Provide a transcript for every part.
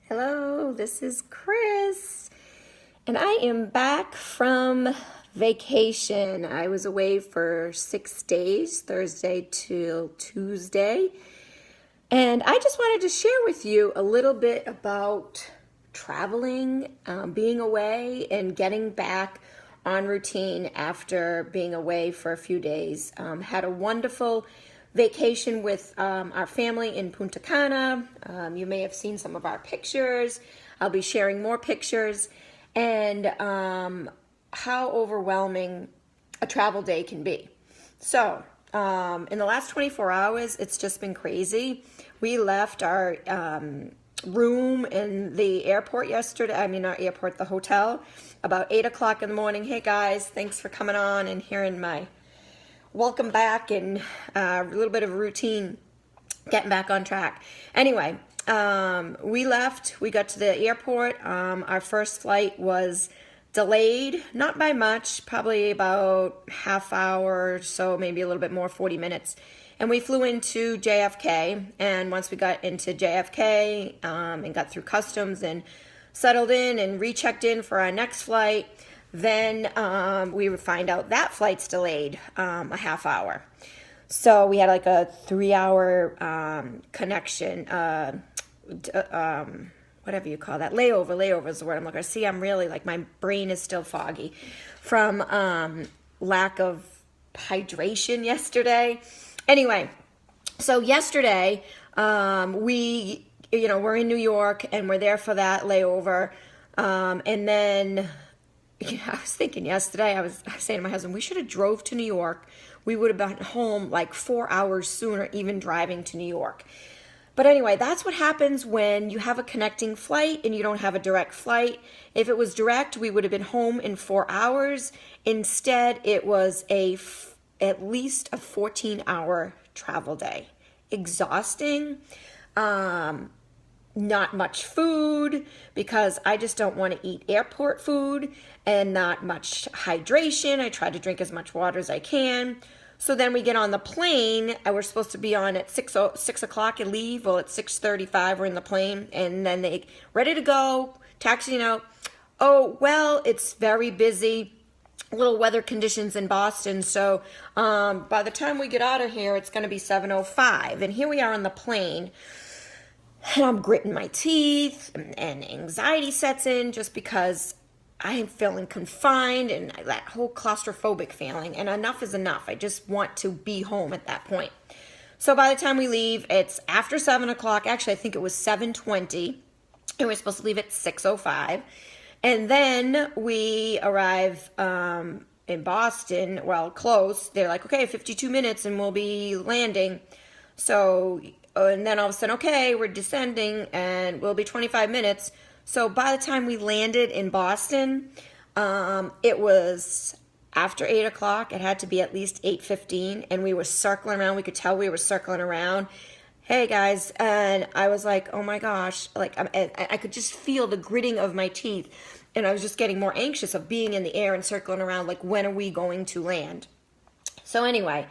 Hello, this is Chris, and I am back from vacation. I was away for 6 days, Thursday till Tuesday, and I just wanted to share with you a little bit about traveling, being away, and getting back on routine after being away for a few days. Had a wonderful vacation with our family in Punta Cana. You may have seen some of our pictures. I'll be sharing more pictures, and how overwhelming a travel day can be. So in the last 24 hours, it's just been crazy. We left our room in the airport yesterday. I mean, not airport, the hotel, about 8 o'clock in the morning. Hey guys, thanks for coming on and hearing my welcome back and a little bit of a routine, getting back on track. Anyway, we left. We got to the airport. Our first flight was delayed, not by much, probably about half hour or so, maybe a little bit more, 40 minutes. And we flew into JFK. And once we got into JFK and got through customs and settled in and rechecked in for our next flight, then we would find out that flight's delayed a half hour. So we had like a 3-hour connection, whatever you call that, layover is the word I'm looking for. See, I'm really like, my brain is still foggy from lack of hydration yesterday. Anyway, so yesterday we're in New York and we're there for that layover, and then I was thinking yesterday, I was saying to my husband, we should have drove to New York. We would have been home like 4 hours sooner, even driving to New York. But anyway, that's what happens when you have a connecting flight and you don't have a direct flight. If it was direct, we would have been home in 4 hours. Instead, it was at least a 14-hour travel day. Exhausting. Not much food because I just don't want to eat airport food, and not much hydration. I try to drink as much water as I can. So then we get on the plane. We're supposed to be on at 6 o'clock and leave. Well, at 6:35 we're in the plane, and then they ready to go, taxiing out. Oh, well, it's very busy. Little weather conditions in Boston. So by the time we get out of here, it's going to be 7:05. And here we are on the plane. And I'm gritting my teeth, and anxiety sets in just because I am feeling confined and that whole claustrophobic feeling. And enough is enough. I just want to be home at that point. So by the time we leave, it's after 7 o'clock. Actually, I think it was 7:20. And we're supposed to leave at 6:05. And then we arrive in Boston, well, close. They're like, okay, 52 minutes and we'll be landing. So, and then all of a sudden, okay, we're descending and we'll be 25 minutes. So by the time we landed in Boston, it was after 8 o'clock. It had to be at least 8:15, and we were circling around. We could tell we were circling around. Hey guys, and I was like, oh my gosh, like I could just feel the gritting of my teeth, and I was just getting more anxious of being in the air and circling around, like, when are we going to land? So anyway,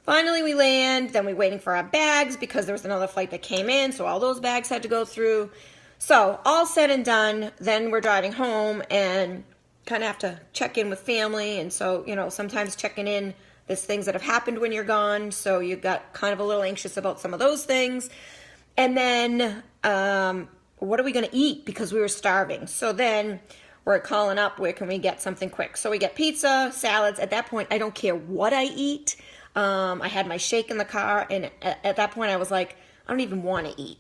finally we land. Then we're waiting for our bags because there was another flight that came in, so all those bags had to go through. So all said and done, then we're driving home and kind of have to check in with family. And so, sometimes checking in, there's things that have happened when you're gone. So you got kind of a little anxious about some of those things. And then what are we going to eat? Because we were starving. So then we're calling up, where can we get something quick? So we get pizza, salads. At that point, I don't care what I eat. I had my shake in the car. And at that point, I was like, I don't even want to eat.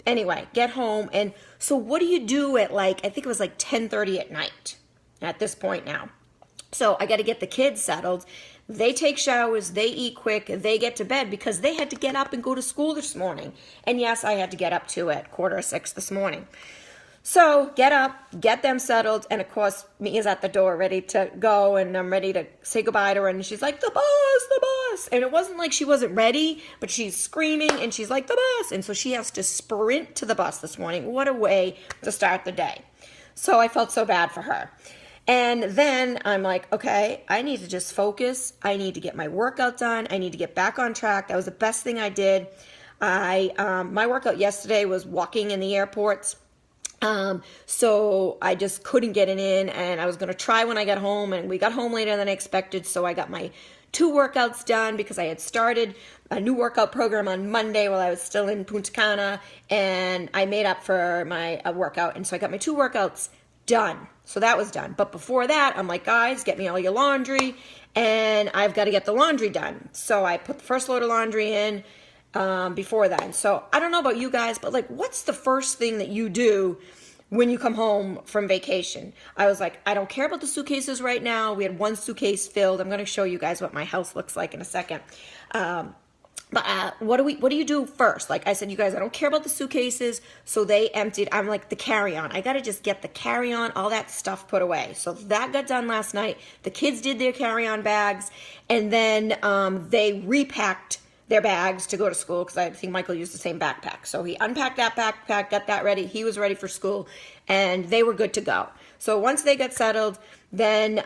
Anyway, get home. And so what do you do at I think it was like 10:30 at night at this point now. So I got to get the kids settled. They take showers, they eat quick, they get to bed because they had to get up and go to school this morning. And yes, I had to get up too at 5:45 this morning. So get up, get them settled, and of course, Mia's at the door ready to go, and I'm ready to say goodbye to her, and she's like, the bus, and it wasn't like she wasn't ready, but she's screaming, and she's like, the bus, and so she has to sprint to the bus this morning. What a way to start the day. So I felt so bad for her. And then I'm like, okay, I need to just focus. I need to get my workout done. I need to get back on track. That was the best thing I did. My workout yesterday was walking in the airports. So I just couldn't get it in, and I was going to try when I got home, and we got home later than I expected. So I got my 2 workouts done because I had started a new workout program on Monday while I was still in Punta Cana, and I made up for my workout. And so I got my 2 workouts done. So that was done. But before that, I'm like, guys, get me all your laundry, and I've got to get the laundry done. So I put the first load of laundry in before that. So I don't know about you guys, but like, what's the first thing that you do when you come home from vacation? I was like, I don't care about the suitcases right now. We had 1 suitcase filled. I'm going to show you guys what my house looks like in a second. But what do you do first? Like I said, you guys, I don't care about the suitcases. So they emptied. I'm like, the carry-on. I got to just get the carry-on, all that stuff put away. So that got done last night. The kids did their carry-on bags, and then they repacked their bags to go to school because I think Michael used the same backpack. So he unpacked that backpack, got that ready. He was ready for school, and they were good to go. So once they got settled, then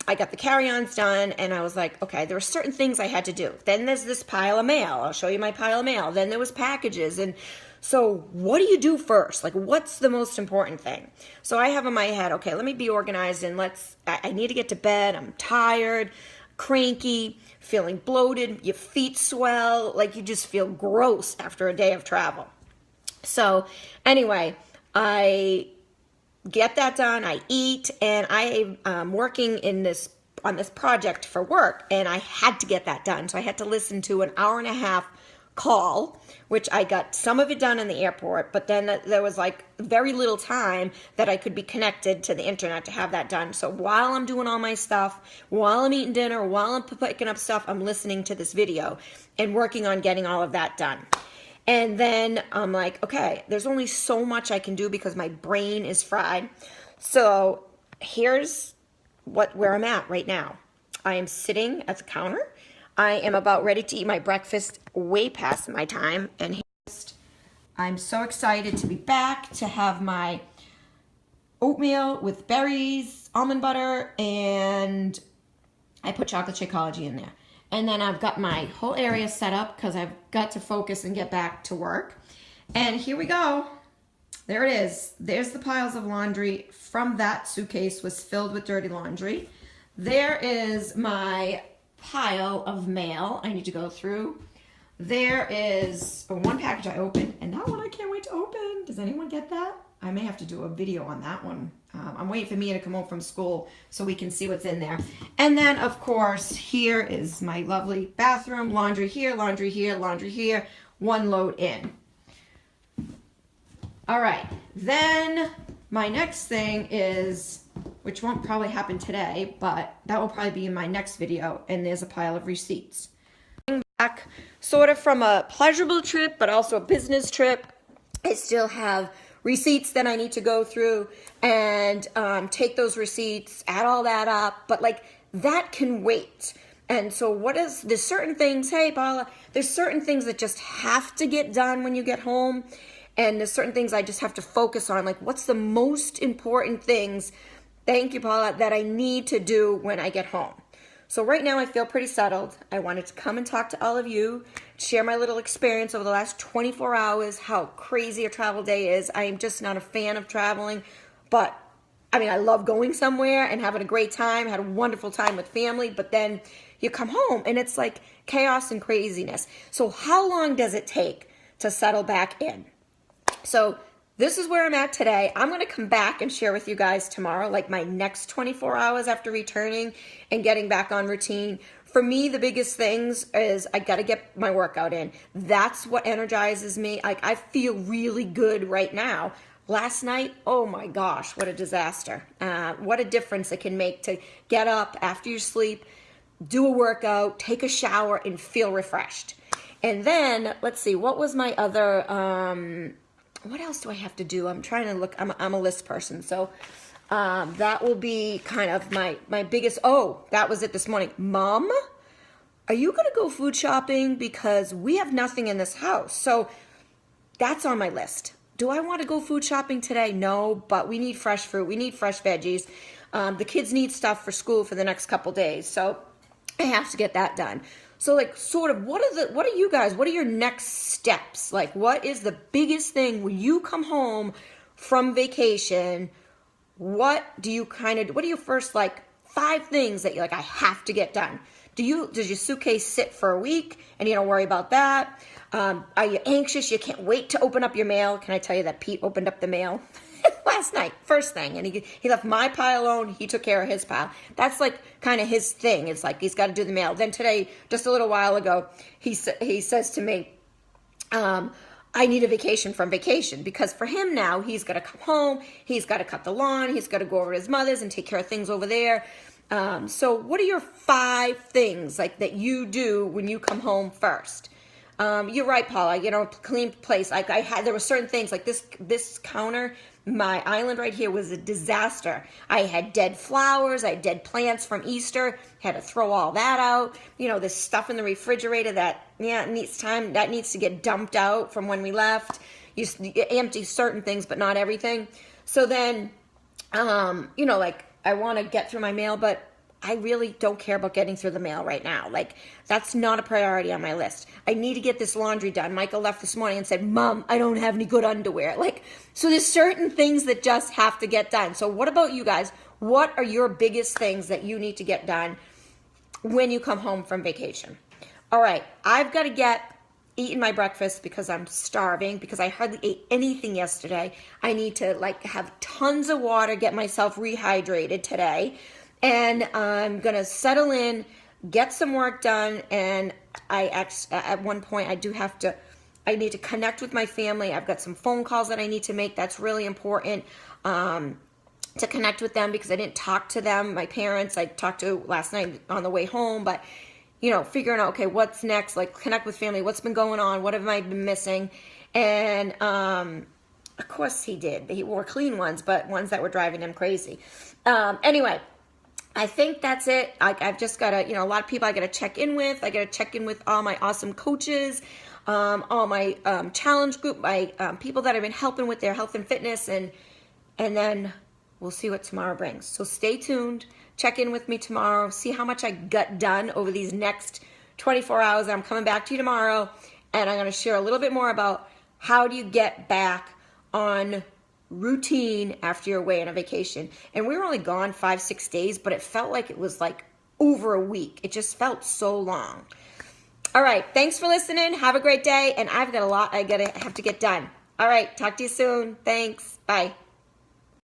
I got the carry-ons done, and I was like, okay, there were certain things I had to do. Then there's this pile of mail. I'll show you my pile of mail. Then there was packages. And so what do you do first? Like, what's the most important thing? So I have in my head, okay, let me be organized, and I need to get to bed. I'm tired, cranky, feeling bloated. Your feet swell. Like, you just feel gross after a day of travel. So anyway, I get that done, I eat, and I am working on this project for work, and I had to get that done. So I had to listen to an 1.5-hour call, which I got some of it done in the airport, but then there was like very little time that I could be connected to the internet to have that done. So while I'm doing all my stuff, while I'm eating dinner, while I'm picking up stuff, I'm listening to this video and working on getting all of that done. And then I'm like, okay, there's only so much I can do because my brain is fried. So here's where I'm at right now. I am sitting at the counter. I am about ready to eat my breakfast way past my time. And I'm so excited to be back to have my oatmeal with berries, almond butter, and I put chocolate Shakeology in there. And then I've got my whole area set up because I've got to focus and get back to work. And here we go. There it is. There's the piles of laundry from that suitcase was filled with dirty laundry. There is my pile of mail I need to go through. There is 1 package I opened, and that one I can't wait to open. Does anyone get that? I may have to do a video on that one. I'm waiting for Mia to come home from school so we can see what's in there. And then, of course, here is my lovely bathroom. Laundry here, laundry here, laundry here. 1 load in. All right. Then my next thing is, which won't probably happen today, but that will probably be in my next video, and there's a pile of receipts. Back sort of from a pleasurable trip, but also a business trip. I still have receipts that I need to go through and take those receipts, add all that up, but like that can wait. And so there's certain things, hey Paula, there's certain things that just have to get done when you get home, and there's certain things I just have to focus on, like what's the most important things, thank you Paula, that I need to do when I get home. So right now I feel pretty settled. I wanted to come and talk to all of you, share my little experience over the last 24 hours, how crazy a travel day is. I am just not a fan of traveling, but I mean, I love going somewhere and having a great time, had a wonderful time with family, but then you come home and it's like chaos and craziness. So how long does it take to settle back in? So this is where I'm at today. I'm going to come back and share with you guys tomorrow, like my next 24 hours after returning and getting back on routine. For me, the biggest things is I got to get my workout in. That's what energizes me. Like, I feel really good right now. Last night, oh my gosh, what a disaster. What a difference it can make to get up after you sleep, do a workout, take a shower, and feel refreshed. And then, let's see, what was my other... what else do I have to do? I'm trying to look. I'm a list person. So that will be kind of my biggest. Oh, that was it this morning. Mom, are you going to go food shopping? Because we have nothing in this house. So that's on my list. Do I want to go food shopping today? No, but we need fresh fruit. We need fresh veggies. The kids need stuff for school for the next couple days. So I have to get that done. So like sort of what are you guys, what are your next steps? Like what is the biggest thing when you come home from vacation, what do you first, like, 5 things that you're like, I have to get done? Does your suitcase sit for a week and you don't worry about that? Are you anxious? You can't wait to open up your mail. Can I tell you that Pete opened up the mail last night, first thing, and he left my pile alone. He took care of his pile. That's like kind of his thing. It's like he's got to do the mail. Then today, just a little while ago, he says to me, I need a vacation from vacation, because for him now, he's got to come home, he's got to cut the lawn, he's got to go over to his mother's and take care of things over there. So what are your 5 things like that you do when you come home first? You're right, Paula, clean place. Like there were certain things like this counter, my island right here was a disaster. I had dead flowers, I had dead plants from Easter, had to throw all that out. There's stuff in the refrigerator that needs to get dumped out from when we left. You empty certain things, but not everything. So then, like I want to get through my mail, but I really don't care about getting through the mail right now. Like, that's not a priority on my list. I need to get this laundry done. Michael left this morning and said, Mom, I don't have any good underwear. So there's certain things that just have to get done. So what about you guys? What are your biggest things that you need to get done when you come home from vacation? All right, I've got to get eating my breakfast because I'm starving, because I hardly ate anything yesterday. I need to have tons of water, get myself rehydrated today. And I'm going to settle in, get some work done, and at one point I need to connect with my family. I've got some phone calls that I need to make. That's really important to connect with them, because I didn't talk to them, my parents. I talked to last night on the way home, but figuring out, okay, what's next, connect with family, what's been going on, what have I been missing? And of course he did. He wore clean ones, but ones that were driving him crazy. Anyway, I think that's it. I've just got to, a lot of people I got to check in with. I got to check in with all my awesome coaches, all my challenge group, my people that I've been helping with their health and fitness, and then we'll see what tomorrow brings. So stay tuned. Check in with me tomorrow. See how much I got done over these next 24 hours. I'm coming back to you tomorrow, and I'm going to share a little bit more about how do you get back on routine after you're away on a vacation. And we were only gone 5-6 days, but it felt like it was over a week. It just felt so long. All right, thanks for listening. Have a great day. And I've got a lot I have to get done. All right, talk to you soon. Thanks. Bye.